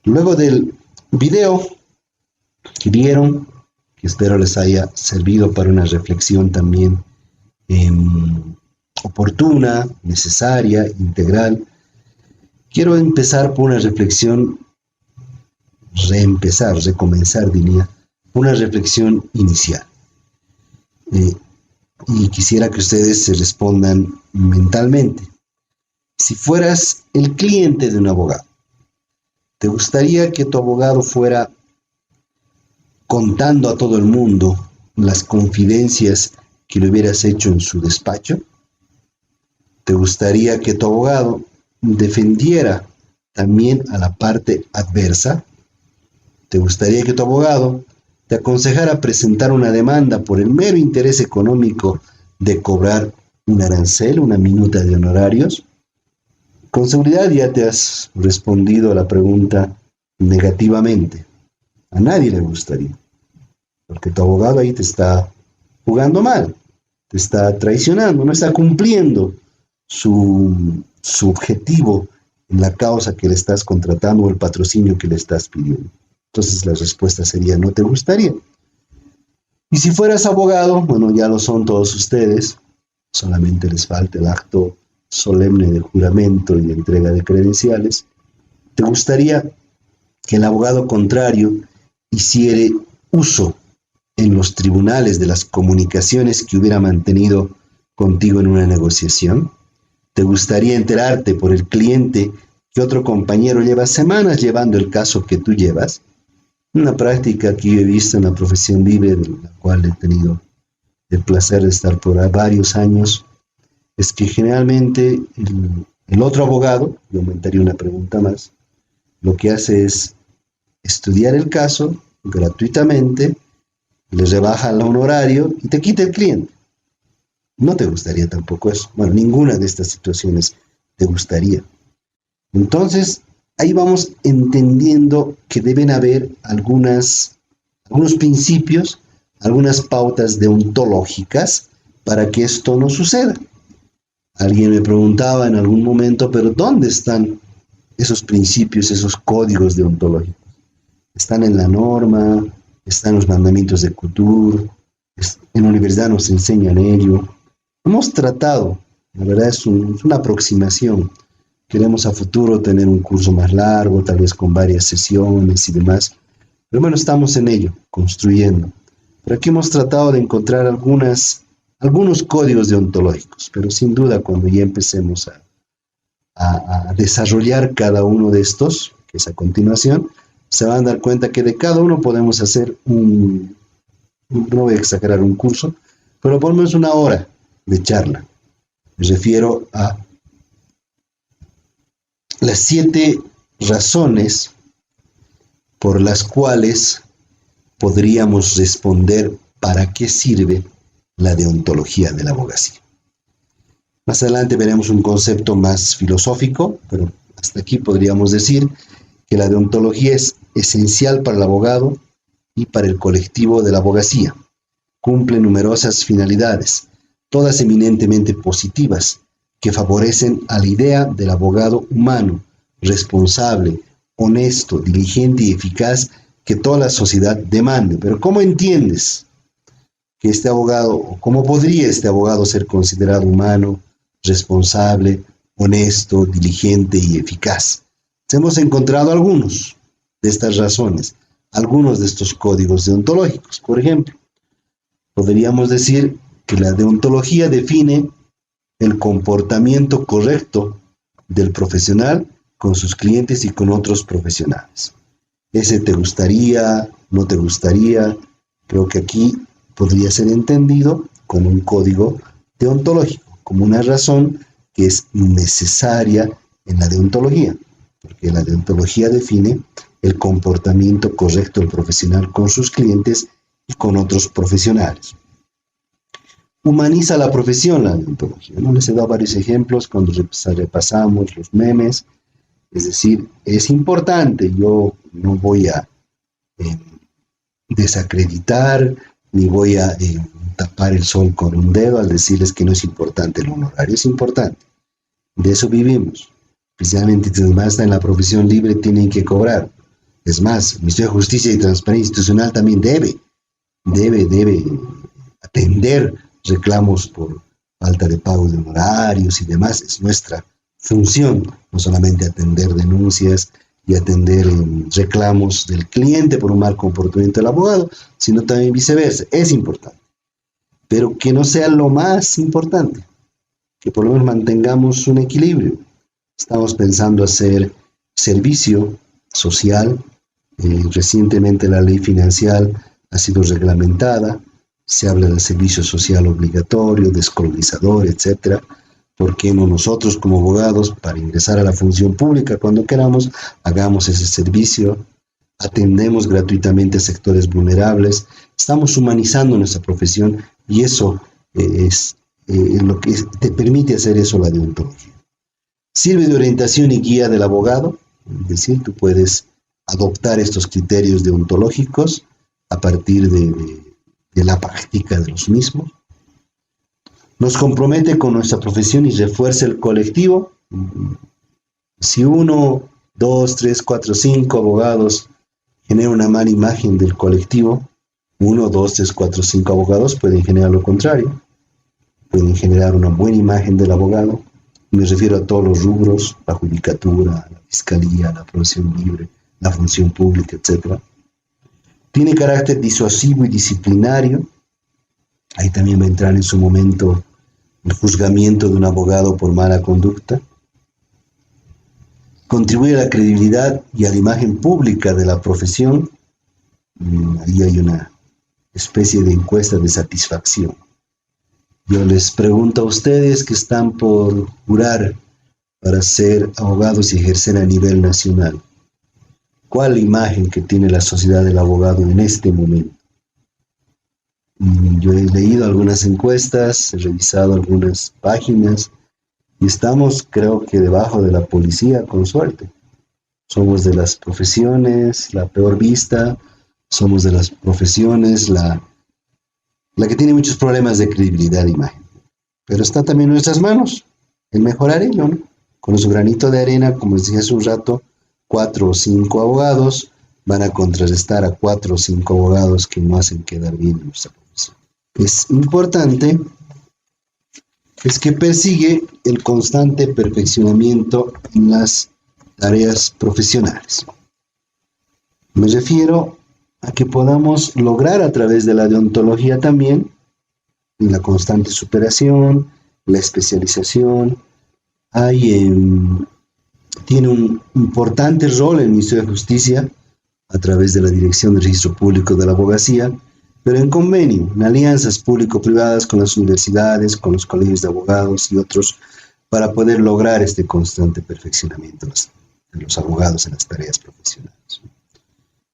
Luego del video que vieron, que espero les haya servido para una reflexión también eh, oportuna, necesaria, integral, quiero empezar por una reflexión, recomenzar, diría, una reflexión inicial. Eh, y quisiera que ustedes se respondan mentalmente. Si fueras el cliente de un abogado, ¿te gustaría que tu abogado fuera contando a todo el mundo las confidencias que le hubieras hecho en su despacho? ¿Te gustaría que tu abogado defendiera también a la parte adversa? ¿Te gustaría que tu abogado te aconsejara presentar una demanda por el mero interés económico de cobrar un arancel, una minuta de honorarios? Con seguridad ya te has respondido a la pregunta negativamente. A nadie le gustaría, porque tu abogado ahí te está jugando mal, te está traicionando, no está cumpliendo su objetivo en la causa que le estás contratando o el patrocinio que le estás pidiendo. Entonces la respuesta sería, no te gustaría. Y si fueras abogado, bueno, ya lo son todos ustedes, solamente les falta el acto solemne de juramento y de entrega de credenciales. ¿Te gustaría que el abogado contrario hiciera uso en los tribunales de las comunicaciones que hubiera mantenido contigo en una negociación? ¿Te gustaría enterarte por el cliente que otro compañero lleva semanas llevando el caso que tú llevas? Una práctica que yo he visto en la profesión libre, de la cual he tenido el placer de estar por varios años, es que generalmente el otro abogado, yo aumentaría una pregunta más, lo que hace es estudiar el caso gratuitamente, le rebaja el honorario y te quita el cliente. No te gustaría tampoco eso. Bueno, ninguna de estas situaciones te gustaría. Entonces, ahí vamos entendiendo que deben haber algunos principios, algunas pautas deontológicas para que esto no suceda. Alguien me preguntaba en algún momento, pero ¿dónde están esos principios, esos códigos deontológicos? ¿Están en la norma? ¿Están en los mandamientos de Couture? En la universidad nos enseñan ello. Hemos tratado, la verdad es una aproximación. Queremos a futuro tener un curso más largo, tal vez con varias sesiones y demás. Pero bueno, estamos en ello, construyendo. Pero aquí hemos tratado de encontrar algunos códigos deontológicos, pero sin duda cuando ya empecemos a desarrollar cada uno de estos, que es a continuación, se van a dar cuenta que de cada uno podemos hacer no voy a exagerar un curso, pero por lo menos una hora de charla. Me refiero a las 7 razones por las cuales podríamos responder para qué sirve la deontología de la abogacía. Más adelante veremos un concepto más filosófico, pero hasta aquí podríamos decir que la deontología es esencial para el abogado y para el colectivo de la abogacía. Cumple numerosas finalidades, todas eminentemente positivas, que favorecen a la idea del abogado humano, responsable, honesto, diligente y eficaz que toda la sociedad demande. Pero ¿cómo entiendes que este abogado, o cómo podría este abogado ser considerado humano, responsable, honesto, diligente y eficaz? Hemos encontrado algunos de estas razones, algunos de estos códigos deontológicos. Por ejemplo, podríamos decir que la deontología define el comportamiento correcto del profesional con sus clientes y con otros profesionales. Ese te gustaría, no te gustaría, creo que aquí podría ser entendido como un código deontológico, como una razón que es necesaria en la deontología, porque la deontología define el comportamiento correcto del profesional con sus clientes y con otros profesionales. Humaniza la profesión la deontología. ¿No? Les he dado varios ejemplos cuando repasamos los memes. Es decir, es importante, yo no voy a desacreditar ni voy a tapar el sol con un dedo al decirles que no es importante el honorario, es importante. De eso vivimos. Especialmente quienes más están en la profesión libre tienen que cobrar. Es más, el Ministerio de Justicia y Transparencia Institucional también debe atender reclamos por falta de pago de honorarios y demás. Es nuestra función, no solamente atender denuncias y atender reclamos del cliente por un mal comportamiento del abogado, sino también viceversa. Es importante, pero que no sea lo más importante, que por lo menos mantengamos un equilibrio. Estamos pensando hacer servicio social. Recientemente la ley financiera ha sido reglamentada, se habla del servicio social obligatorio, descolonizador, etcétera. ¿Por qué no nosotros como abogados, para ingresar a la función pública cuando queramos, hagamos ese servicio? Atendemos gratuitamente a sectores vulnerables, estamos humanizando nuestra profesión y eso es lo que te permite hacer eso la deontología. Sirve de orientación y guía del abogado, es decir, tú puedes adoptar estos criterios deontológicos a partir de la práctica de los mismos. Nos compromete con nuestra profesión y refuerza el colectivo. Si 1, 2, 3, 4, 5 abogados generan una mala imagen del colectivo, 1, 2, 3, 4, 5 abogados pueden generar lo contrario. Pueden generar una buena imagen del abogado. Me refiero a todos los rubros: la judicatura, la fiscalía, la profesión libre, la función pública, etc. Tiene carácter disuasivo y disciplinario. Ahí también va a entrar en su momento el juzgamiento de un abogado por mala conducta. Contribuye a la credibilidad y a la imagen pública de la profesión. Ahí hay una especie de encuesta de satisfacción. Yo les pregunto a ustedes que están por jurar para ser abogados y ejercer a nivel nacional, ¿cuál imagen que tiene la sociedad del abogado en este momento? Yo he leído algunas encuestas, he revisado algunas páginas y estamos, creo que, debajo de la policía, con suerte. Somos de las profesiones la peor vista, somos de las profesiones la que tiene muchos problemas de credibilidad e imagen. Pero está también en nuestras manos el mejorar ello, ¿no? Con su granito de arena, como les dije hace un rato, 4 o 5 abogados van a contrarrestar a 4 o 5 abogados que no hacen quedar bien en nuestra profesión. Es importante es que persigue el constante perfeccionamiento en las tareas profesionales. Me refiero a que podamos lograr a través de la deontología también la constante superación, la especialización. Tiene un importante rol el Ministerio de Justicia a través de la Dirección del Registro Público de la Abogacía, pero en convenio, en alianzas público-privadas con las universidades, con los colegios de abogados y otros, para poder lograr este constante perfeccionamiento de los abogados en las tareas profesionales.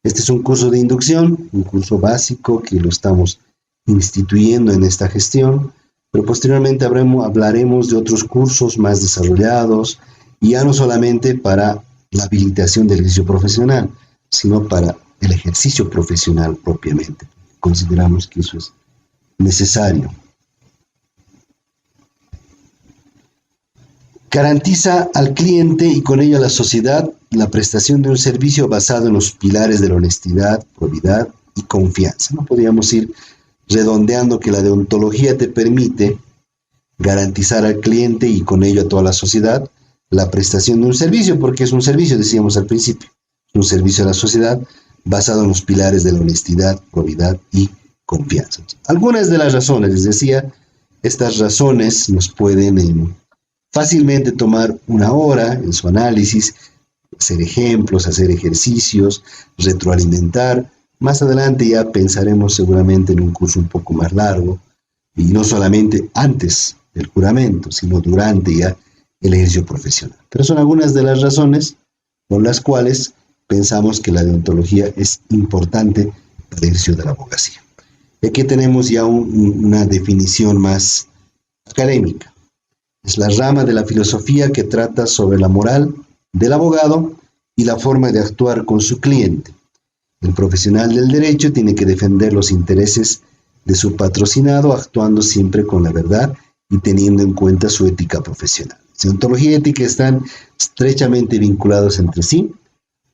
Este es un curso de inducción, un curso básico que lo estamos instituyendo en esta gestión, pero posteriormente hablaremos de otros cursos más desarrollados, y ya no solamente para la habilitación del ejercicio profesional, sino para el ejercicio profesional propiamente. Consideramos que eso es necesario. Garantiza al cliente y con ello a la sociedad la prestación de un servicio basado en los pilares de la honestidad, probidad y confianza. No podríamos ir redondeando que la deontología te permite garantizar al cliente y con ello a toda la sociedad la prestación de un servicio, porque es un servicio, decíamos al principio, un servicio a la sociedad basado en los pilares de la honestidad, probidad y confianza. Algunas de las razones, les decía, estas razones nos pueden fácilmente tomar una hora en su análisis, hacer ejemplos, hacer ejercicios, retroalimentar. Más adelante ya pensaremos seguramente en un curso un poco más largo, y no solamente antes del juramento, sino durante ya el ejercicio profesional. Pero son algunas de las razones por las cuales pensamos que la deontología es importante para el ejercicio de la abogacía. Y aquí tenemos ya una definición más académica. Es la rama de la filosofía que trata sobre la moral del abogado y la forma de actuar con su cliente. El profesional del derecho tiene que defender los intereses de su patrocinado, actuando siempre con la verdad y teniendo en cuenta su ética profesional. Deontología y ética están estrechamente vinculados entre sí,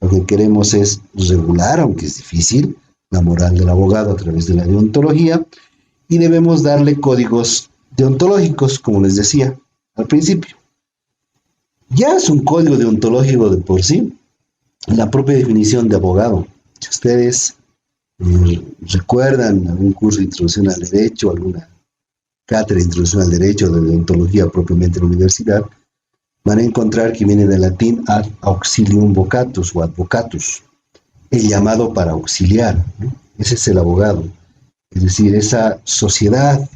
Lo que queremos es regular, aunque es difícil, la moral del abogado a través de la deontología, y debemos darle códigos deontológicos, como les decía al principio. Ya es un código deontológico de por sí, la propia definición de abogado. Si ustedes recuerdan algún curso de introducción al derecho, alguna cátedra de introducción al derecho de deontología propiamente en la universidad, van a encontrar que viene del latín ad auxilium vocatus o advocatus, el llamado para auxiliar, ¿no? Ese es el abogado. Es decir, esa sociedad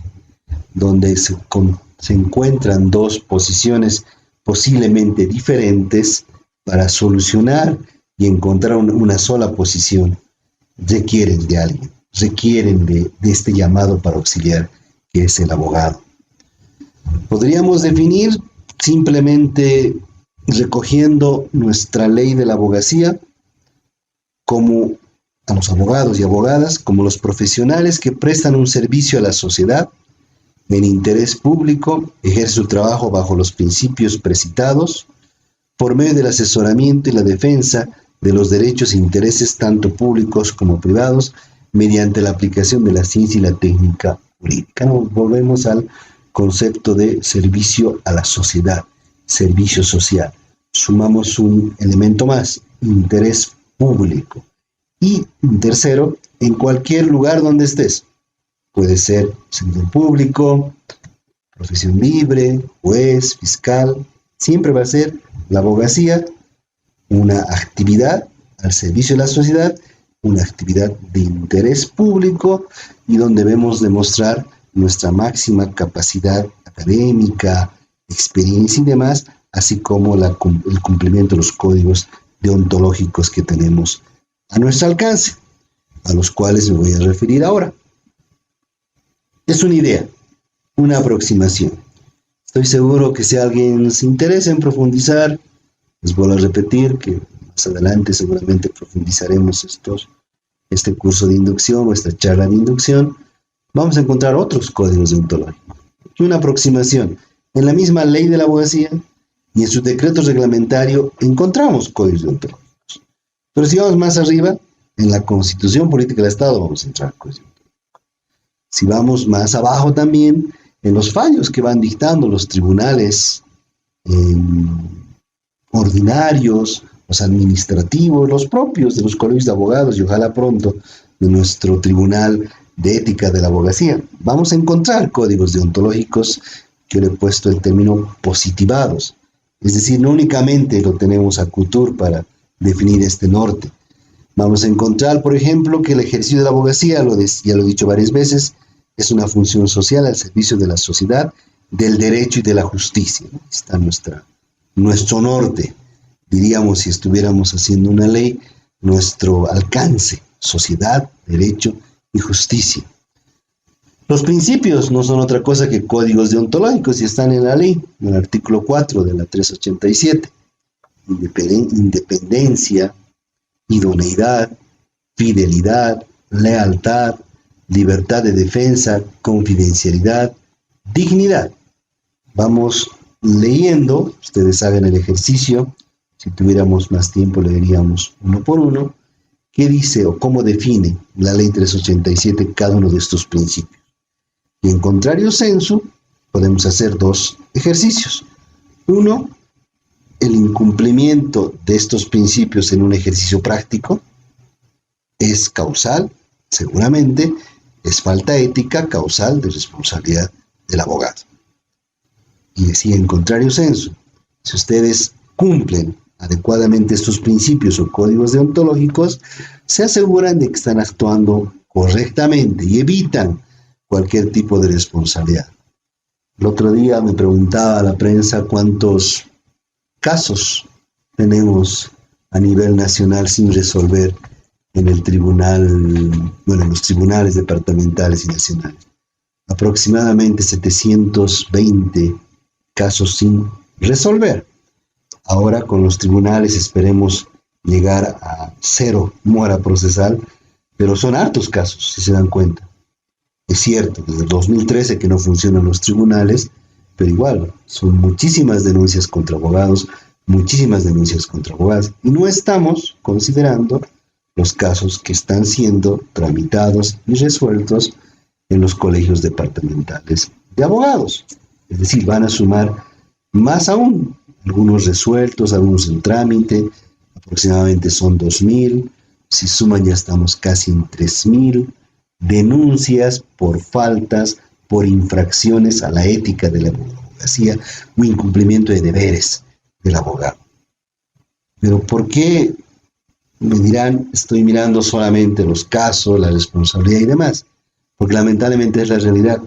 donde se encuentran dos posiciones posiblemente diferentes para solucionar y encontrar una sola posición, requieren de alguien, requieren de este llamado para auxiliar, que es el abogado. Podríamos definir simplemente recogiendo nuestra ley de la abogacía como a los abogados y abogadas como los profesionales que prestan un servicio a la sociedad en interés público, ejerce su trabajo bajo los principios precitados, por medio del asesoramiento y la defensa de los derechos e intereses tanto públicos como privados, mediante la aplicación de la ciencia y la técnica jurídica. Nos volvemos al concepto de servicio a la sociedad, servicio social. Sumamos un elemento más, interés público. Y tercero, en cualquier lugar donde estés. Puede ser servidor público, profesión libre, juez, fiscal. Siempre va a ser la abogacía una actividad al servicio de la sociedad, una actividad de interés público y donde debemos demostrar nuestra máxima capacidad académica, experiencia y demás, así como el cumplimiento de los códigos deontológicos que tenemos a nuestro alcance, a los cuales me voy a referir ahora. Es una idea, una aproximación. Estoy seguro que si alguien se interesa en profundizar, les vuelvo a repetir que más adelante seguramente profundizaremos este curso de inducción o esta charla de inducción. Vamos a encontrar otros códigos deontológicos. Y una aproximación. En la misma ley de la abogacía y en su decreto reglamentario encontramos códigos deontológicos. Pero si vamos más arriba, en la Constitución Política del Estado vamos a entrar códigos deontológicos. Si vamos más abajo también, en los fallos que van dictando los tribunales ordinarios, los administrativos, los propios de los colegios de abogados y ojalá pronto de nuestro Tribunal de Ética de la Abogacía, vamos a encontrar códigos deontológicos que le he puesto el término positivados. Es decir, no únicamente lo tenemos a CUTUR para definir este norte. Vamos a encontrar, por ejemplo, que el ejercicio de la abogacía, ya lo he dicho varias veces, es una función social al servicio de la sociedad, del derecho y de la justicia. Está nuestro norte, diríamos si estuviéramos haciendo una ley, nuestro alcance, sociedad, derecho y justicia. Los principios no son otra cosa que códigos deontológicos y están en la ley, en el artículo 4 de la 387. Independencia, idoneidad, fidelidad, lealtad, libertad de defensa, confidencialidad, dignidad. Vamos leyendo, ustedes hagan el ejercicio, si tuviéramos más tiempo leeríamos uno por uno, qué dice o cómo define la ley 387 cada uno de estos principios. Y en contrario sensu, podemos hacer dos ejercicios. Uno, el incumplimiento de estos principios en un ejercicio práctico es causal, seguramente, es falta ética causal de responsabilidad del abogado. Y así en contrario sensu, si ustedes cumplen adecuadamente estos principios o códigos deontológicos, se aseguran de que están actuando correctamente y evitan cualquier tipo de responsabilidad. El otro día me preguntaba la prensa cuántos casos tenemos a nivel nacional sin resolver en el tribunal, en los tribunales departamentales y nacionales. Aproximadamente 720 casos sin resolver. Ahora con los tribunales esperemos llegar a 0 mora procesal, pero son hartos casos, si se dan cuenta. Es cierto, desde el 2013 que no funcionan los tribunales, pero igual, son muchísimas denuncias contra abogados, muchísimas denuncias contra abogados y no estamos considerando los casos que están siendo tramitados y resueltos en los colegios departamentales de abogados. Es decir, van a sumar más aún, algunos resueltos, algunos en trámite, aproximadamente son 2.000, si suman ya estamos casi en 3.000 denuncias por faltas, por infracciones a la ética de la abogacía o incumplimiento de deberes del abogado. Pero ¿por qué? Me dirán, estoy mirando solamente los casos, la responsabilidad y demás, porque lamentablemente es la realidad.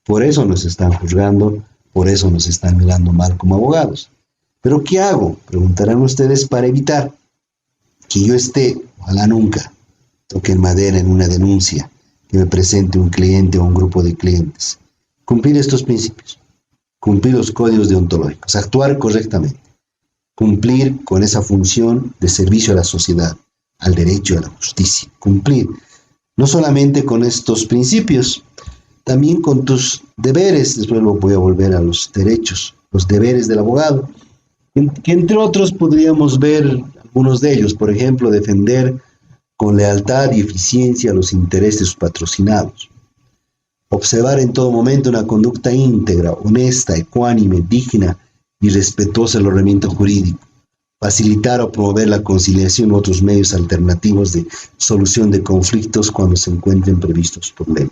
Por eso nos están juzgando, por eso nos están mirando mal como abogados. ¿Pero qué hago? Preguntarán ustedes para evitar que yo esté, ojalá nunca, toque en madera en una denuncia, que me presente un cliente o un grupo de clientes. Cumplir estos principios, cumplir los códigos deontológicos, actuar correctamente, cumplir con esa función de servicio a la sociedad, al derecho y a la justicia, cumplir no solamente con estos principios, también con tus deberes. Después voy a volver a los derechos, los deberes del abogado, que entre otros podríamos ver algunos de ellos, por ejemplo, defender con lealtad y eficiencia los intereses de sus patrocinados, observar en todo momento una conducta íntegra, honesta, ecuánime, digna y respetuosa del ordenamiento jurídico, facilitar o promover la conciliación u otros medios alternativos de solución de conflictos cuando se encuentren previstos por ley.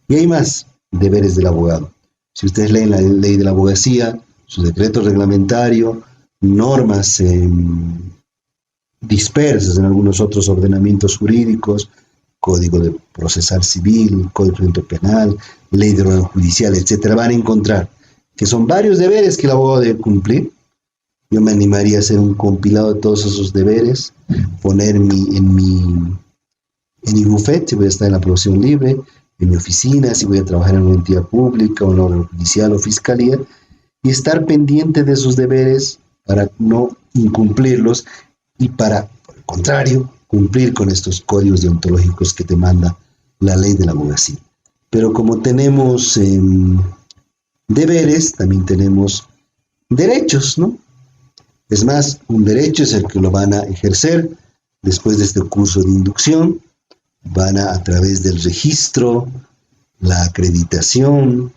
Y hay más deberes del abogado. Si ustedes leen la ley de la abogacía, su decreto reglamentario, normas dispersas en algunos otros ordenamientos jurídicos, Código de Procesal Civil, Código de Procedimiento Penal, Ley de Orden Judicial, etcétera, van a encontrar que son varios deberes que el abogado debe cumplir. Yo me animaría a hacer un compilado de todos esos deberes, poner en mi bufete, si voy a estar en la profesión libre, en mi oficina, si voy a trabajar en una entidad pública o en la orden judicial o fiscalía, y estar pendiente de sus deberes para no incumplirlos y para, por el contrario, cumplir con estos códigos deontológicos que te manda la ley de la abogacía. Pero como tenemos deberes, también tenemos derechos, ¿no? Es más, un derecho es el que lo van a ejercer después de este curso de inducción, van a través del registro, la acreditación,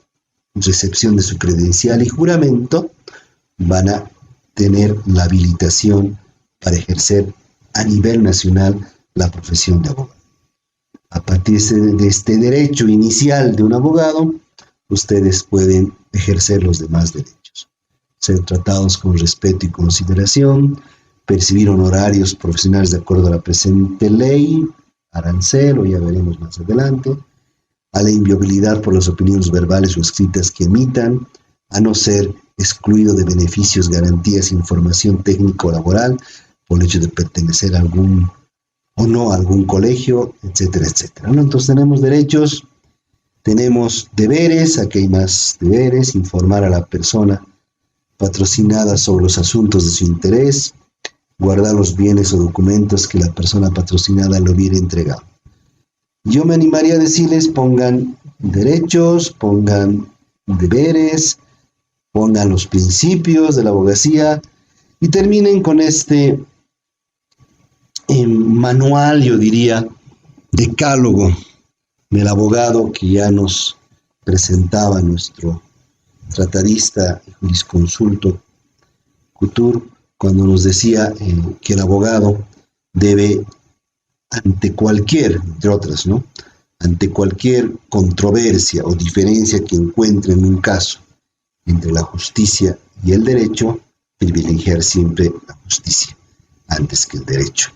recepción de su credencial y juramento, van a tener la habilitación para ejercer a nivel nacional la profesión de abogado. A partir de este derecho inicial de un abogado, ustedes pueden ejercer los demás derechos. Ser tratados con respeto y consideración, percibir honorarios profesionales de acuerdo a la presente ley, arancel, o ya veremos más adelante, a la inviolabilidad por las opiniones verbales o escritas que emitan, a no ser excluido de beneficios, garantías, información técnico-laboral, por el hecho de pertenecer a algún o no a algún colegio, etcétera, etcétera, ¿no? Entonces tenemos derechos, tenemos deberes, aquí hay más deberes, informar a la persona patrocinada sobre los asuntos de su interés, guardar los bienes o documentos que la persona patrocinada le hubiera entregado. Yo me animaría a decirles, pongan derechos, pongan deberes, pongan los principios de la abogacía y terminen con este manual, yo diría, decálogo del abogado que ya nos presentaba nuestro tratadista y jurisconsulto Couture, cuando nos decía que el abogado debe, ante cualquier, entre otras, ¿no?, ante cualquier controversia o diferencia que encuentre en un caso entre la justicia y el derecho, privilegiar siempre la justicia antes que el derecho.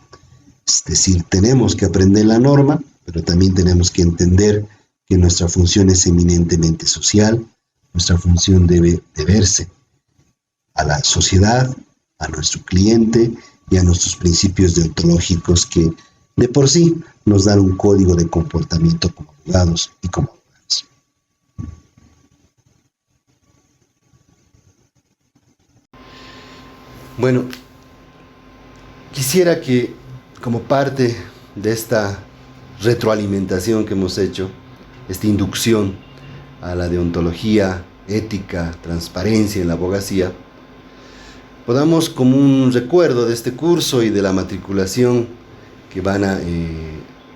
Es decir, tenemos que aprender la norma, pero también tenemos que entender que nuestra función es eminentemente social. Nuestra función debe deberse a la sociedad, a nuestro cliente y a nuestros principios deontológicos que de por sí nos dan un código de comportamiento como abogados y como abogados. Bueno, quisiera que como parte de esta retroalimentación que hemos hecho, esta inducción a la deontología, ética, transparencia en la abogacía, podamos, como un recuerdo de este curso y de la matriculación que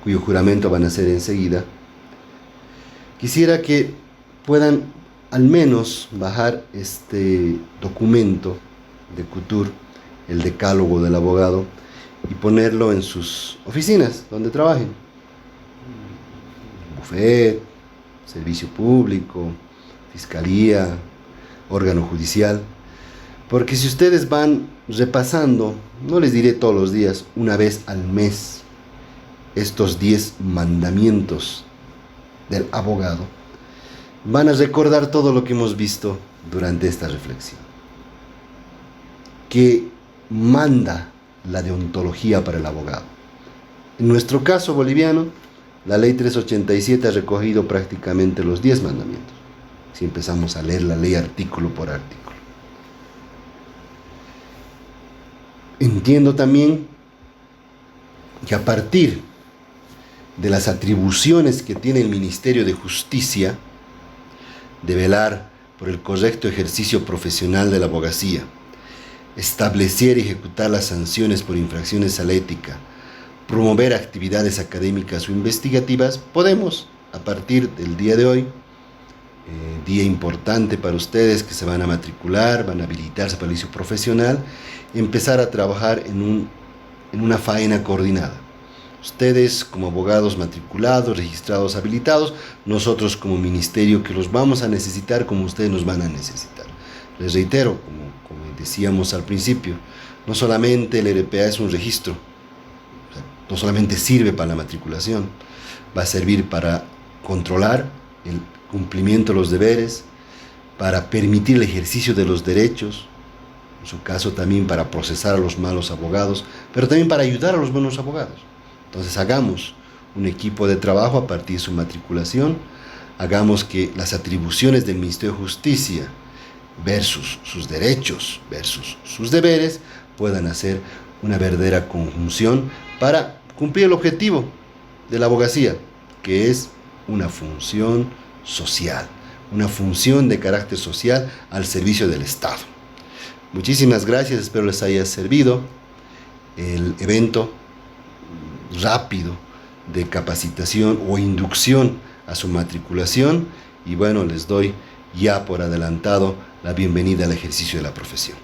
cuyo juramento van a hacer enseguida, quisiera que puedan al menos bajar este documento de CUTUR, el decálogo del abogado, y ponerlo en sus oficinas donde trabajen. Bufet, servicio público, fiscalía, órgano judicial. Porque si ustedes van repasando, no les diré todos los días, una vez al mes, estos 10 mandamientos del abogado, van a recordar todo lo que hemos visto durante esta reflexión. ¿Qué manda la deontología para el abogado? En nuestro caso boliviano, la ley 387 ha recogido prácticamente los 10 mandamientos, si empezamos a leer la ley artículo por artículo. Entiendo también que a partir de las atribuciones que tiene el Ministerio de Justicia, de velar por el correcto ejercicio profesional de la abogacía, establecer y ejecutar las sanciones por infracciones a la ética, promover actividades académicas o investigativas, podemos, a partir del día de hoy, día importante para ustedes que se van a matricular, van a habilitarse para el inicio profesional, empezar a trabajar en una faena coordinada. Ustedes como abogados matriculados, registrados, habilitados, nosotros como ministerio que los vamos a necesitar como ustedes nos van a necesitar. Les reitero, como decíamos al principio, no solamente el RPA es un registro, o sea, no solamente sirve para la matriculación, va a servir para controlar el cumplimiento de los deberes, para permitir el ejercicio de los derechos, en su caso también para procesar a los malos abogados, pero también para ayudar a los buenos abogados. Entonces hagamos un equipo de trabajo a partir de su matriculación, hagamos que las atribuciones del Ministerio de Justicia versus sus derechos, versus sus deberes, puedan hacer una verdadera conjunción para cumplir el objetivo de la abogacía, que es una función social, una función de carácter social al servicio del Estado. Muchísimas gracias, espero les haya servido el evento rápido de capacitación o inducción a su matriculación y bueno, les doy ya por adelantado la bienvenida al ejercicio de la profesión.